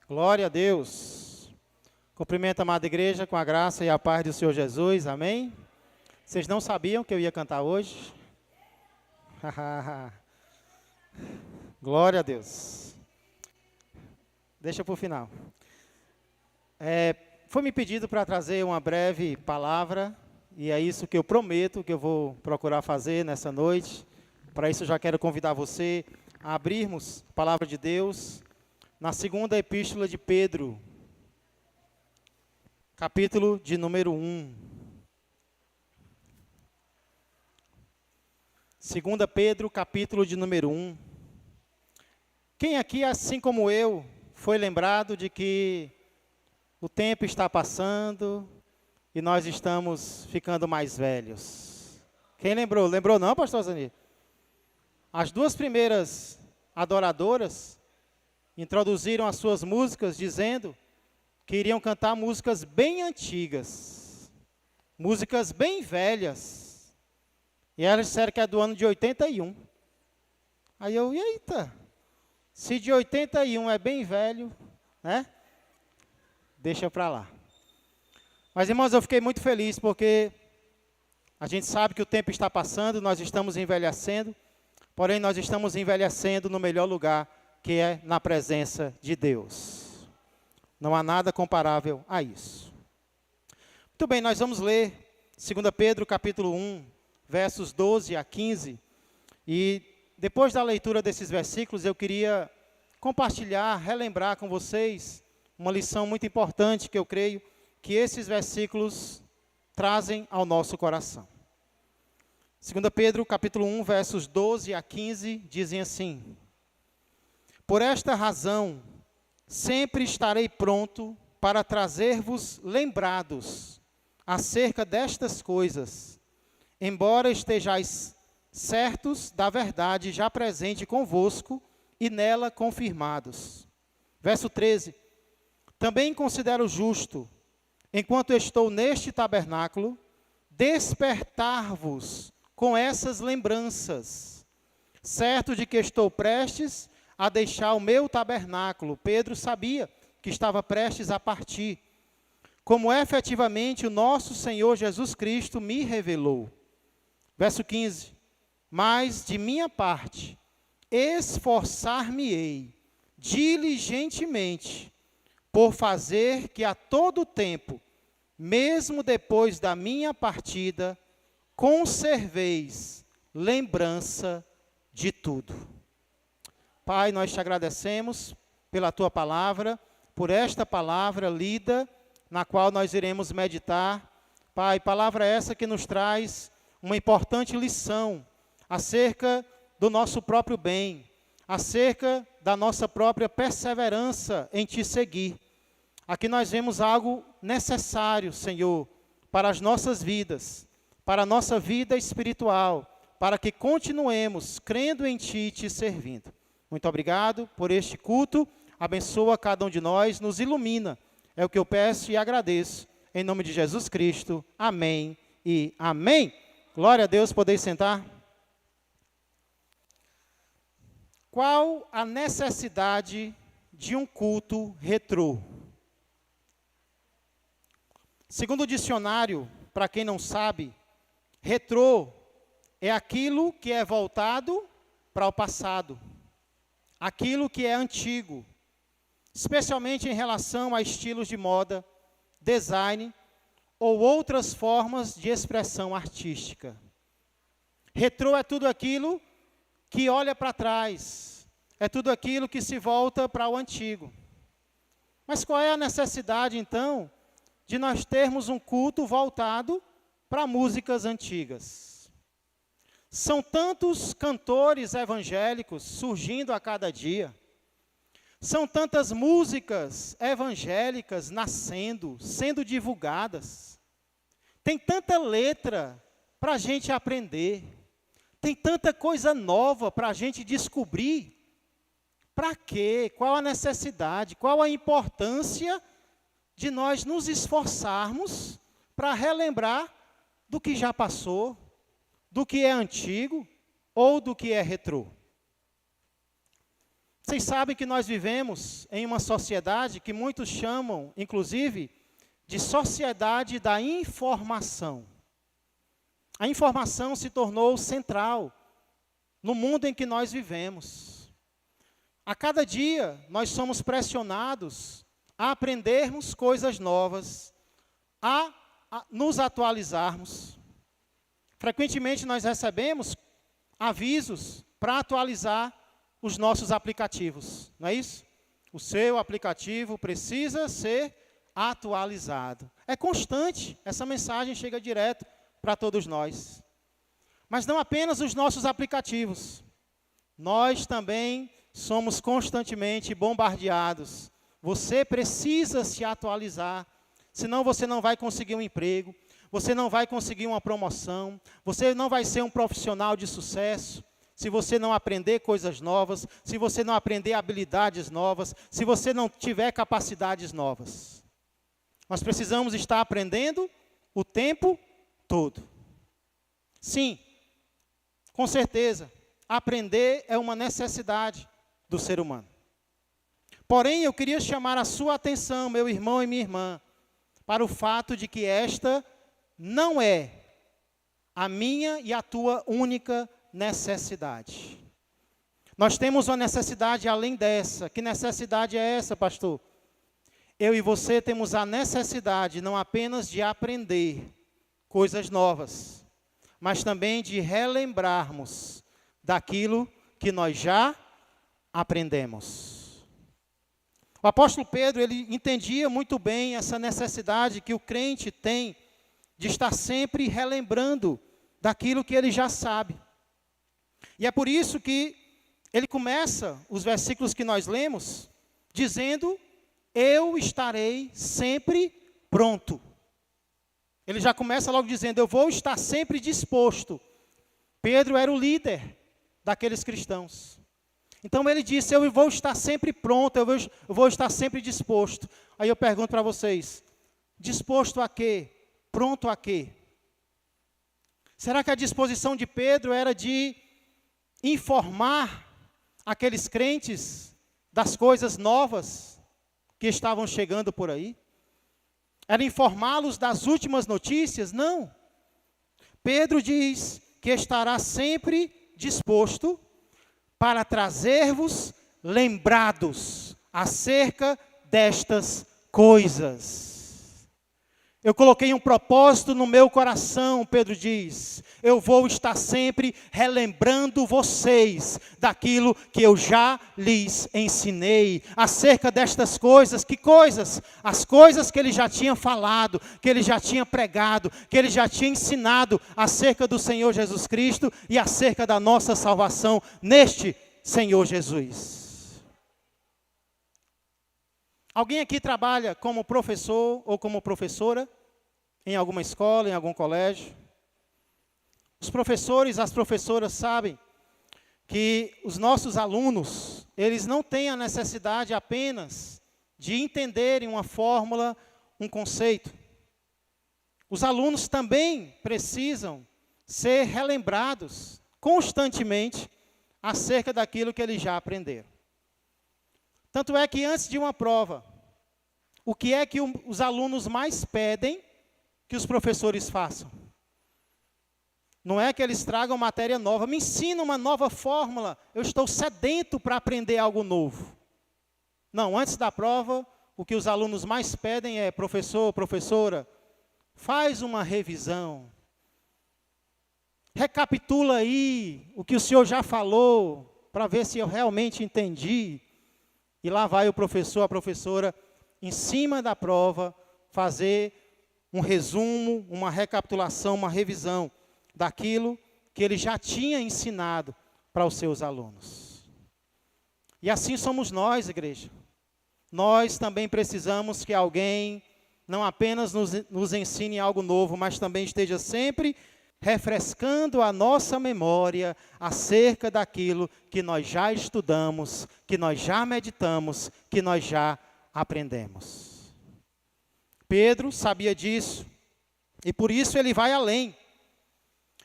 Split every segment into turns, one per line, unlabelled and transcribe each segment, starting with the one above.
Glória a Deus. Cumprimento a amada igreja com a graça e a paz do Senhor Jesus. Amém? Vocês não sabiam que eu ia cantar hoje? Glória a Deus. Deixa para o final. Foi me pedido para trazer uma breve palavra, e é isso que eu prometo que eu vou procurar fazer nessa noite. Para isso eu já quero convidar você a abrirmos a palavra de Deus na segunda epístola de Pedro, capítulo de número 1. 2 Pedro, capítulo de número 1. Quem aqui, assim como eu, foi lembrado de que o tempo está passando e nós estamos ficando mais velhos? Quem lembrou? Lembrou não, pastor Zani? As duas primeiras adoradoras introduziram as suas músicas dizendo que iriam cantar músicas bem antigas, músicas bem velhas. E elas disseram que é do ano de 81. Aí eu, eita, se de 81 é bem velho, né? Deixa para lá. Mas, irmãos, eu fiquei muito feliz porque a gente sabe que o tempo está passando, nós estamos envelhecendo, porém nós estamos envelhecendo no melhor lugar, que é na presença de Deus. Não há nada comparável a isso. Muito bem, nós vamos ler 2 Pedro capítulo 1, versos 12 a 15. E depois da leitura desses versículos, eu queria compartilhar, relembrar com vocês uma lição muito importante que eu creio que esses versículos trazem ao nosso coração. 2 Pedro capítulo 1, versos 12 a 15, dizem assim: Por esta razão, sempre estarei pronto para trazer-vos lembrados acerca destas coisas, embora estejais certos da verdade já presente convosco e nela confirmados. Verso 13. Também considero justo, enquanto estou neste tabernáculo, despertar-vos com essas lembranças, certo de que estou prestes a deixar o meu tabernáculo. Pedro sabia que estava prestes a partir, como efetivamente o nosso Senhor Jesus Cristo me revelou. Verso 15. Mas, de minha parte, esforçar-me-ei diligentemente por fazer que a todo tempo, mesmo depois da minha partida, conserveis lembrança de tudo. Pai, nós te agradecemos pela tua palavra, por esta palavra lida, na qual nós iremos meditar. Pai, palavra essa que nos traz uma importante lição acerca do nosso próprio bem, acerca da nossa própria perseverança em te seguir. Aqui nós vemos algo necessário, Senhor, para as nossas vidas, para a nossa vida espiritual, para que continuemos crendo em ti e te servindo. Muito obrigado por este culto, abençoa cada um de nós, nos ilumina. É o que eu peço e agradeço, em nome de Jesus Cristo. Amém e amém. Glória a Deus, podeis sentar. Qual a necessidade de um culto retrô? Segundo o dicionário, para quem não sabe, retrô é aquilo que é voltado para o passado, aquilo que é antigo, especialmente em relação a estilos de moda, design ou outras formas de expressão artística. Retrô é tudo aquilo que olha para trás, é tudo aquilo que se volta para o antigo. Mas qual é a necessidade, então, de nós termos um culto voltado para músicas antigas? São tantos cantores evangélicos surgindo a cada dia, são tantas músicas evangélicas nascendo, sendo divulgadas, tem tanta letra para a gente aprender, tem tanta coisa nova para a gente descobrir. Para quê? Qual a necessidade? Qual a importância de nós nos esforçarmos para relembrar do que já passou, do que é antigo ou do que é retrô? Vocês sabem que nós vivemos em uma sociedade que muitos chamam, inclusive, de sociedade da informação. A informação se tornou central no mundo em que nós vivemos. A cada dia, nós somos pressionados a aprendermos coisas novas, a nos atualizarmos. Frequentemente, nós recebemos avisos para atualizar os nossos aplicativos, não é isso? O seu aplicativo precisa ser atualizado. É constante, essa mensagem chega direto para todos nós. Mas não apenas os nossos aplicativos. Nós também somos constantemente bombardeados. Você precisa se atualizar, senão você não vai conseguir um emprego, você não vai conseguir uma promoção, você não vai ser um profissional de sucesso, se você não aprender coisas novas, se você não aprender habilidades novas, se você não tiver capacidades novas. Nós precisamos estar aprendendo o tempo todo. Sim, com certeza, aprender é uma necessidade do ser humano. Porém, eu queria chamar a sua atenção, meu irmão e minha irmã, para o fato de que esta não é a minha e a tua única necessidade. Nós temos uma necessidade além dessa. Que necessidade é essa, pastor? Eu e você temos a necessidade não apenas de aprender coisas novas, mas também de relembrarmos daquilo que nós já aprendemos. O apóstolo Pedro, ele entendia muito bem essa necessidade que o crente tem de estar sempre relembrando daquilo que ele já sabe. E é por isso que ele começa os versículos que nós lemos, dizendo, eu estarei sempre pronto. Ele já começa logo dizendo, eu vou estar sempre disposto. Pedro era o líder daqueles cristãos. Então ele disse, eu vou estar sempre pronto, eu vou estar sempre disposto. Aí eu pergunto para vocês, disposto a quê? Pronto a quê? Será que a disposição de Pedro era de informar aqueles crentes das coisas novas que estavam chegando por aí? Era informá-los das últimas notícias? Não. Pedro diz que estará sempre disposto para trazer-vos lembrados acerca destas coisas. Eu coloquei um propósito no meu coração, Pedro diz. Eu vou estar sempre relembrando vocês daquilo que eu já lhes ensinei. Acerca destas coisas, que coisas? As coisas que ele já tinha falado, que ele já tinha pregado, que ele já tinha ensinado acerca do Senhor Jesus Cristo e acerca da nossa salvação neste Senhor Jesus. Alguém aqui trabalha como professor ou como professora? Em alguma escola, em algum colégio? Os professores, as professoras sabem que os nossos alunos, eles não têm a necessidade apenas de entenderem uma fórmula, um conceito. Os alunos também precisam ser relembrados constantemente acerca daquilo que eles já aprenderam. Tanto é que antes de uma prova, o que é que os alunos mais pedem que os professores façam? Não é que eles tragam matéria nova, me ensina uma nova fórmula, eu estou sedento para aprender algo novo. Não, antes da prova, o que os alunos mais pedem é, professor, professora, faz uma revisão. Recapitula aí o que o senhor já falou, para ver se eu realmente entendi. E lá vai o professor, a professora, em cima da prova, fazer um resumo, uma recapitulação, uma revisão daquilo que ele já tinha ensinado para os seus alunos. E assim somos nós, igreja. Nós também precisamos que alguém não apenas nos ensine algo novo, mas também esteja sempre refrescando a nossa memória acerca daquilo que nós já estudamos, que nós já meditamos, que nós já aprendemos. Pedro sabia disso, e por isso ele vai além.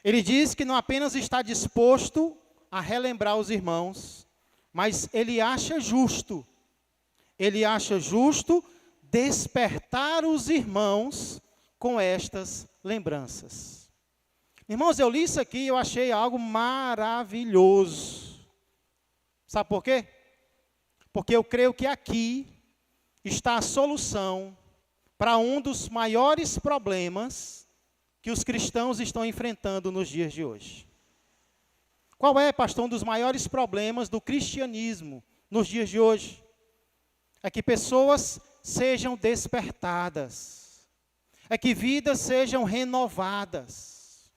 Ele diz que não apenas está disposto a relembrar os irmãos, mas ele acha justo despertar os irmãos com estas lembranças. Irmãos, eu li isso aqui e eu achei algo maravilhoso. Sabe por quê? Porque eu creio que aqui está a solução para um dos maiores problemas que os cristãos estão enfrentando nos dias de hoje. Qual é, pastor, um dos maiores problemas do cristianismo nos dias de hoje? É que pessoas sejam despertadas, é que vidas sejam renovadas.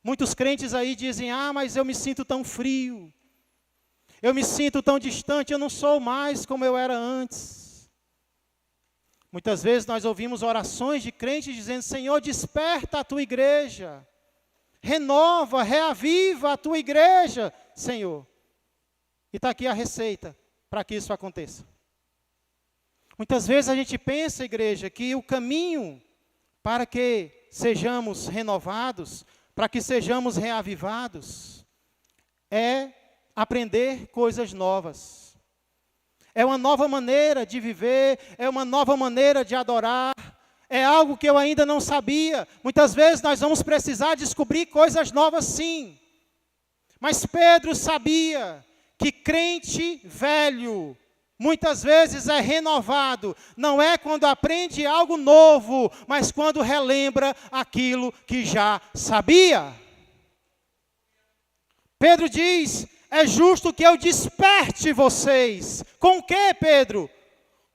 Muitos crentes aí dizem, mas eu me sinto tão frio, eu me sinto tão distante, eu não sou mais como eu era antes. Muitas vezes nós ouvimos orações de crentes dizendo, Senhor, desperta a tua igreja, renova, reaviva a tua igreja, Senhor. E está aqui a receita para que isso aconteça. Muitas vezes a gente pensa, igreja, que o caminho para que sejamos renovados, para que sejamos reavivados, é aprender coisas novas. É uma nova maneira de viver, é uma nova maneira de adorar, é algo que eu ainda não sabia. Muitas vezes nós vamos precisar descobrir coisas novas sim. Mas Pedro sabia que crente velho, muitas vezes é renovado, não é quando aprende algo novo, mas quando relembra aquilo que já sabia. Pedro diz, é justo que eu desperte vocês. Com o que, Pedro?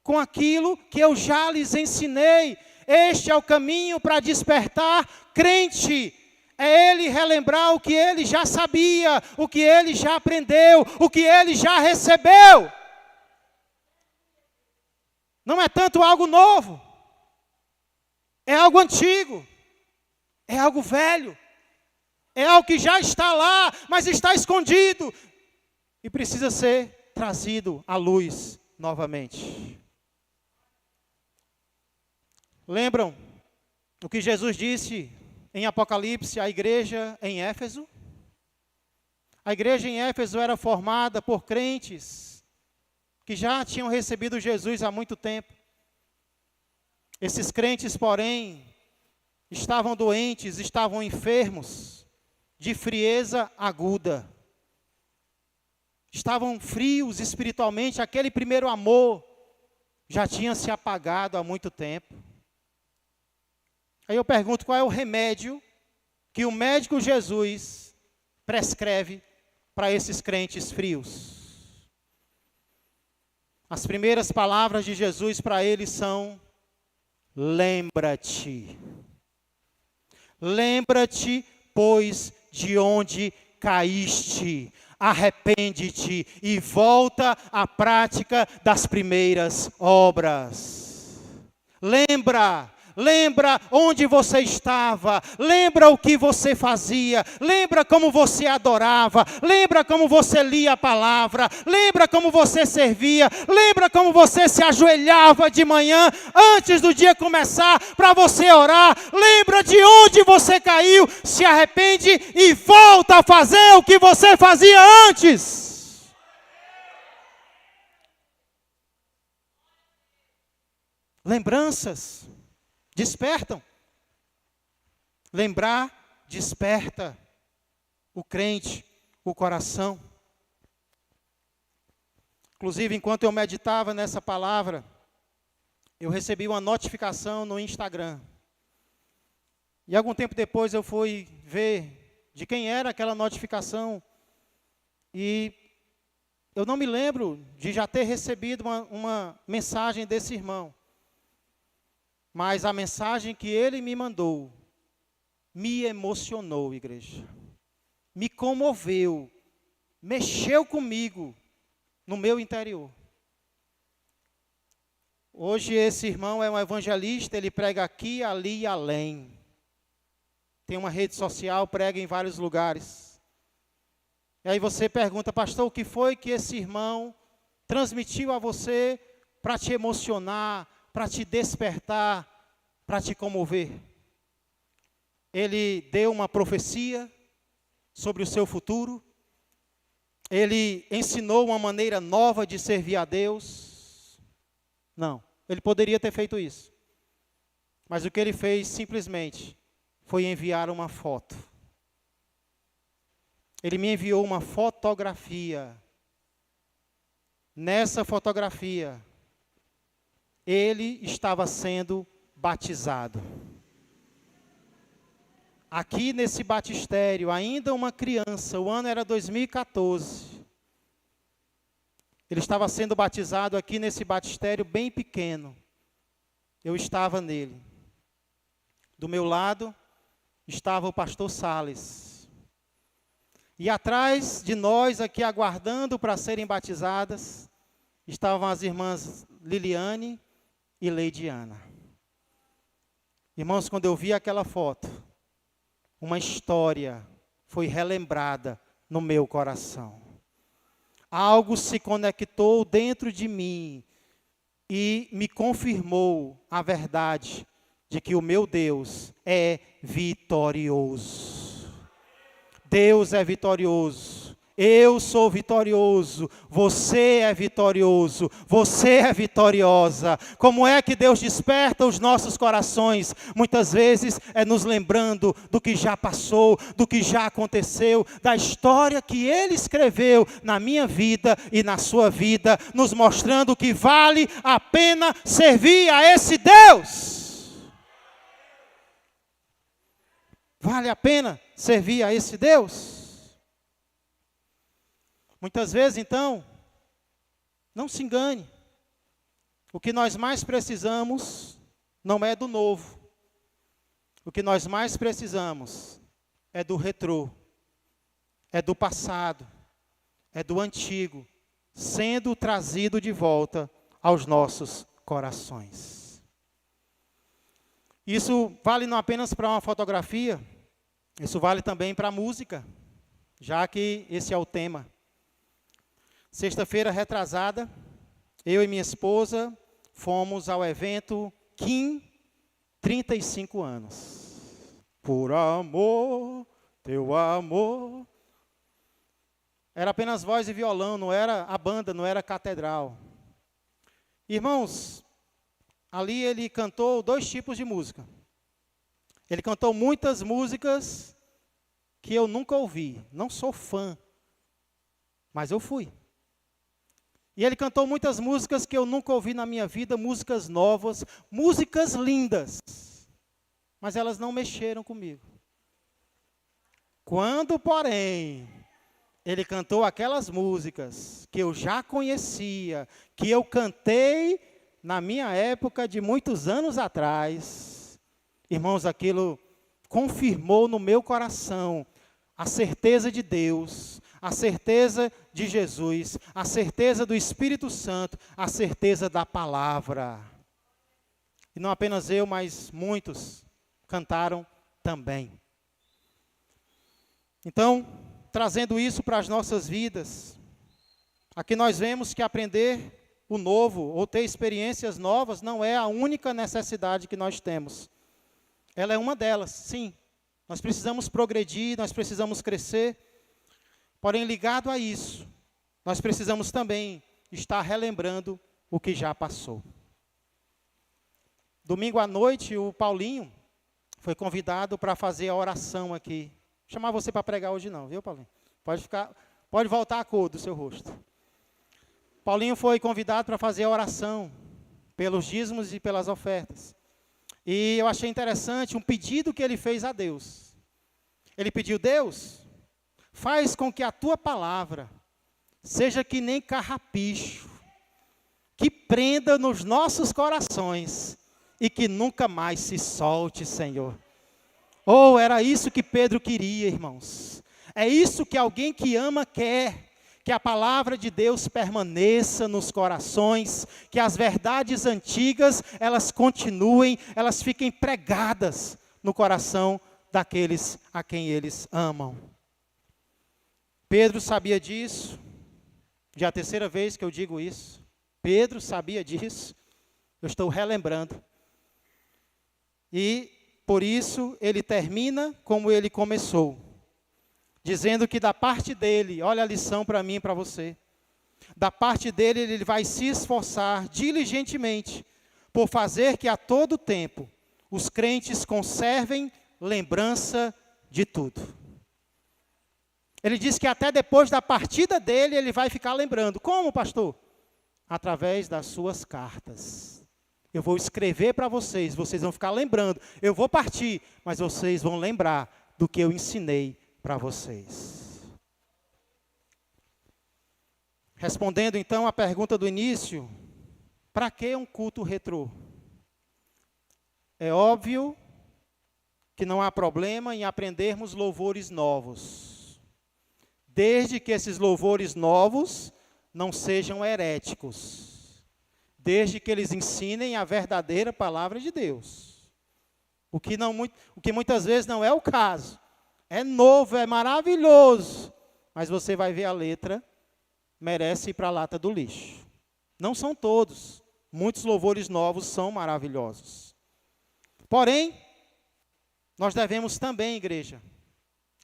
Com aquilo que eu já lhes ensinei. Este é o caminho para despertar crente. É ele relembrar o que ele já sabia, o que ele já aprendeu, o que ele já recebeu. Não é tanto algo novo, é algo antigo, é algo velho, é algo que já está lá, mas está escondido e precisa ser trazido à luz novamente. Lembram o que Jesus disse em Apocalipse à igreja em Éfeso? A igreja em Éfeso era formada por crentes que já tinham recebido Jesus há muito tempo. Esses crentes, porém, estavam doentes, estavam enfermos, de frieza aguda. Estavam frios espiritualmente, aquele primeiro amor já tinha se apagado há muito tempo. Aí eu pergunto, qual é o remédio que o médico Jesus prescreve para esses crentes frios? As primeiras palavras de Jesus para eles são, lembra-te. Lembra-te, pois, de onde caíste. Arrepende-te e volta à prática das primeiras obras. Lembra onde você estava, lembra o que você fazia, lembra como você adorava, lembra como você lia a palavra, lembra como você servia, lembra como você se ajoelhava de manhã, antes do dia começar, para você orar, lembra de onde você caiu, se arrepende e volta a fazer o que você fazia antes. Lembranças despertam. Lembrar desperta o crente, o coração. Inclusive, enquanto eu meditava nessa palavra, eu recebi uma notificação no Instagram. E algum tempo depois eu fui ver de quem era aquela notificação. E eu não me lembro de já ter recebido uma mensagem desse irmão. Mas a mensagem que ele me mandou me emocionou, igreja. Me comoveu, mexeu comigo no meu interior. Hoje esse irmão é um evangelista, ele prega aqui, ali e além. Tem uma rede social, prega em vários lugares. E aí você pergunta, pastor, o que foi que esse irmão transmitiu a você para te emocionar, para te despertar, para te comover? Ele deu uma profecia sobre o seu futuro. Ele ensinou uma maneira nova de servir a Deus? Não, ele poderia ter feito isso. Mas o que ele fez simplesmente foi enviar uma foto. Ele me enviou uma fotografia. Nessa fotografia, ele estava sendo batizado. Aqui nesse batistério, ainda uma criança, o ano era 2014. Ele estava sendo batizado aqui nesse batistério bem pequeno. Eu estava nele. Do meu lado estava o pastor Salles. E atrás de nós, aqui aguardando para serem batizadas, estavam as irmãs Liliane e Leidiana. Irmãos, quando eu vi aquela foto, uma história foi relembrada no meu coração. Algo se conectou dentro de mim e me confirmou a verdade de que o meu Deus é vitorioso. Deus é vitorioso. Eu sou vitorioso, você é vitorioso, você é vitoriosa. Como é que Deus desperta os nossos corações? Muitas vezes é nos lembrando do que já passou, do que já aconteceu, da história que Ele escreveu na minha vida e na sua vida, nos mostrando que vale a pena servir a esse Deus. Vale a pena servir a esse Deus? Muitas vezes, então, não se engane. O que nós mais precisamos não é do novo. O que nós mais precisamos é do retrô, é do passado, é do antigo, sendo trazido de volta aos nossos corações. Isso vale não apenas para uma fotografia, isso vale também para a música, já que esse é o tema. Sexta-feira retrasada, eu e minha esposa fomos ao evento Kim 35 anos. Por amor, teu amor. Era apenas voz e violão, não era a banda, não era a catedral. Irmãos, ali ele cantou 2 tipos de música. Ele cantou muitas músicas que eu nunca ouvi, não sou fã, mas eu fui. E ele cantou muitas músicas que eu nunca ouvi na minha vida, músicas novas, músicas lindas. Mas elas não mexeram comigo. Quando, porém, ele cantou aquelas músicas que eu já conhecia, que eu cantei na minha época de muitos anos atrás, irmãos, aquilo confirmou no meu coração a certeza de Deus, a certeza de Jesus, a certeza do Espírito Santo, a certeza da palavra. E não apenas eu, mas muitos cantaram também. Então, trazendo isso para as nossas vidas, aqui nós vemos que aprender o novo, ou ter experiências novas, não é a única necessidade que nós temos. Ela é uma delas, sim. Nós precisamos progredir, nós precisamos crescer. Porém, ligado a isso, nós precisamos também estar relembrando o que já passou. Domingo à noite, o Paulinho foi convidado para fazer a oração aqui. Vou chamar você para pregar hoje não, viu, Paulinho? Pode voltar a cor do seu rosto. Paulinho foi convidado para fazer a oração pelos dízimos e pelas ofertas. E eu achei interessante um pedido que ele fez a Deus. Ele pediu: Deus, faz com que a tua palavra seja que nem carrapicho, que prenda nos nossos corações e que nunca mais se solte, Senhor. Oh, era isso que Pedro queria, irmãos. É isso que alguém que ama quer. Que a palavra de Deus permaneça nos corações, que as verdades antigas, elas continuem, elas fiquem pregadas no coração daqueles a quem eles amam. Pedro sabia disso, já é a 3ª vez que eu digo isso. Pedro sabia disso, eu estou relembrando. E por isso ele termina como ele começou, dizendo que da parte dele, olha a lição para mim e para você, da parte dele ele vai se esforçar diligentemente por fazer que a todo tempo os crentes conservem lembrança de tudo. Ele diz que até depois da partida dele ele vai ficar lembrando. Como, pastor? Através das suas cartas. Eu vou escrever para vocês, vocês vão ficar lembrando. Eu vou partir, mas vocês vão lembrar do que eu ensinei para vocês. Respondendo então à pergunta do início, para que um culto retrô? É óbvio que não há problema em aprendermos louvores novos, desde que esses louvores novos não sejam heréticos, desde que eles ensinem a verdadeira palavra de Deus. O que muitas vezes não é o caso. É novo, é maravilhoso, mas você vai ver a letra, merece ir para a lata do lixo. Não são todos, muitos louvores novos são maravilhosos. Porém, nós devemos também, igreja,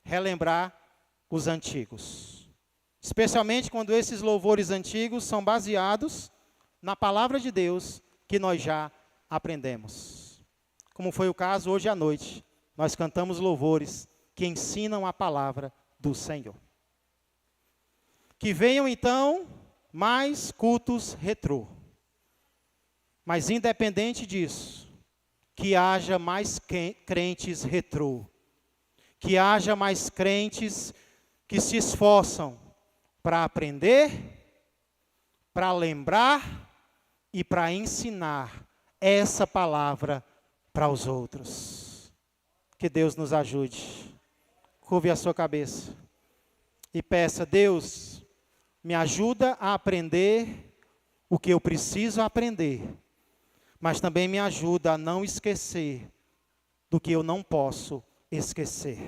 relembrar os antigos. Especialmente quando esses louvores antigos são baseados na palavra de Deus que nós já aprendemos. Como foi o caso hoje à noite, nós cantamos louvores que ensinam a palavra do Senhor. Que venham então mais cultos retrô. Mas independente disso, que haja mais crentes retrô. Que haja mais crentes que se esforçam para aprender, para lembrar e para ensinar essa palavra para os outros. Que Deus nos ajude. Curve a sua cabeça e peça: Deus, me ajuda a aprender o que eu preciso aprender, mas também me ajuda a não esquecer do que eu não posso esquecer.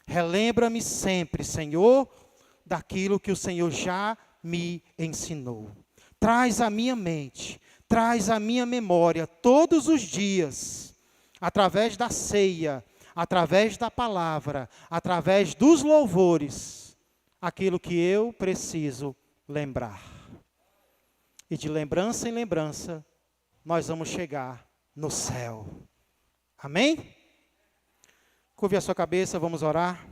Relembra-me sempre, Senhor, daquilo que o Senhor já me ensinou. Traz à minha mente, traz à minha memória todos os dias, através da ceia, através da palavra, através dos louvores, aquilo que eu preciso lembrar. E de lembrança em lembrança, nós vamos chegar no céu. Amém? Curve a sua cabeça, vamos orar.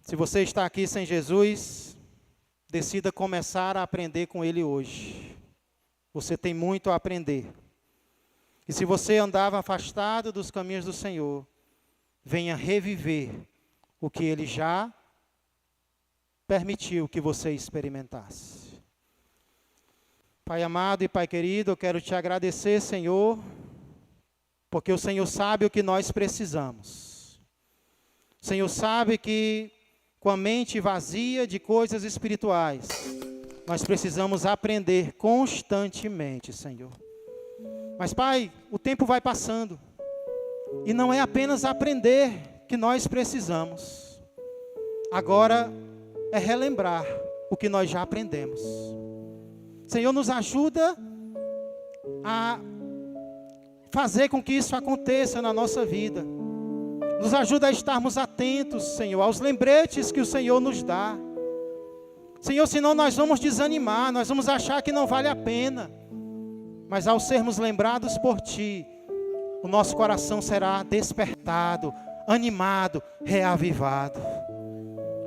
Se você está aqui sem Jesus, decida começar a aprender com Ele hoje. Você tem muito a aprender. E se você andava afastado dos caminhos do Senhor, venha reviver o que Ele já permitiu que você experimentasse. Pai amado e Pai querido, eu quero te agradecer, Senhor, porque o Senhor sabe o que nós precisamos. O Senhor sabe que com a mente vazia de coisas espirituais, nós precisamos aprender constantemente, Senhor. Mas, Pai, o tempo vai passando, e não é apenas aprender que nós precisamos. Agora é relembrar o que nós já aprendemos. Senhor, nos ajuda a fazer com que isso aconteça na nossa vida. Nos ajuda a estarmos atentos, Senhor, aos lembretes que o Senhor nos dá. Senhor, senão nós vamos desanimar, nós vamos achar que não vale a pena. Mas ao sermos lembrados por Ti, o nosso coração será despertado, animado, reavivado.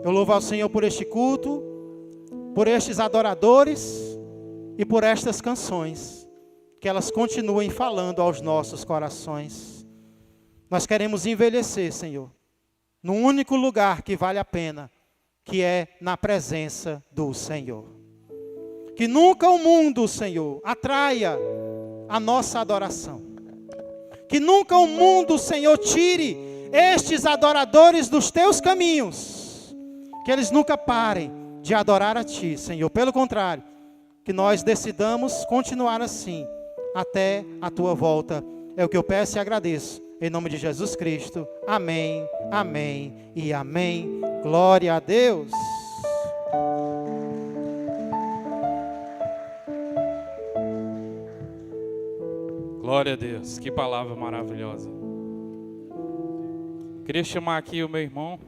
Eu louvo ao Senhor por este culto, por estes adoradores e por estas canções, que elas continuem falando aos nossos corações. Nós queremos envelhecer, Senhor, num único lugar que vale a pena, que é na presença do Senhor. Que nunca o mundo, Senhor, atraia a nossa adoração. Que nunca o mundo, Senhor, tire estes adoradores dos Teus caminhos. Que eles nunca parem de adorar a Ti, Senhor. Pelo contrário, que nós decidamos continuar assim, até a Tua volta. É o que eu peço e agradeço. Em nome de Jesus Cristo. Amém, amém e amém. Glória a Deus.
Glória a Deus. Que palavra maravilhosa. Queria chamar aqui o meu irmão,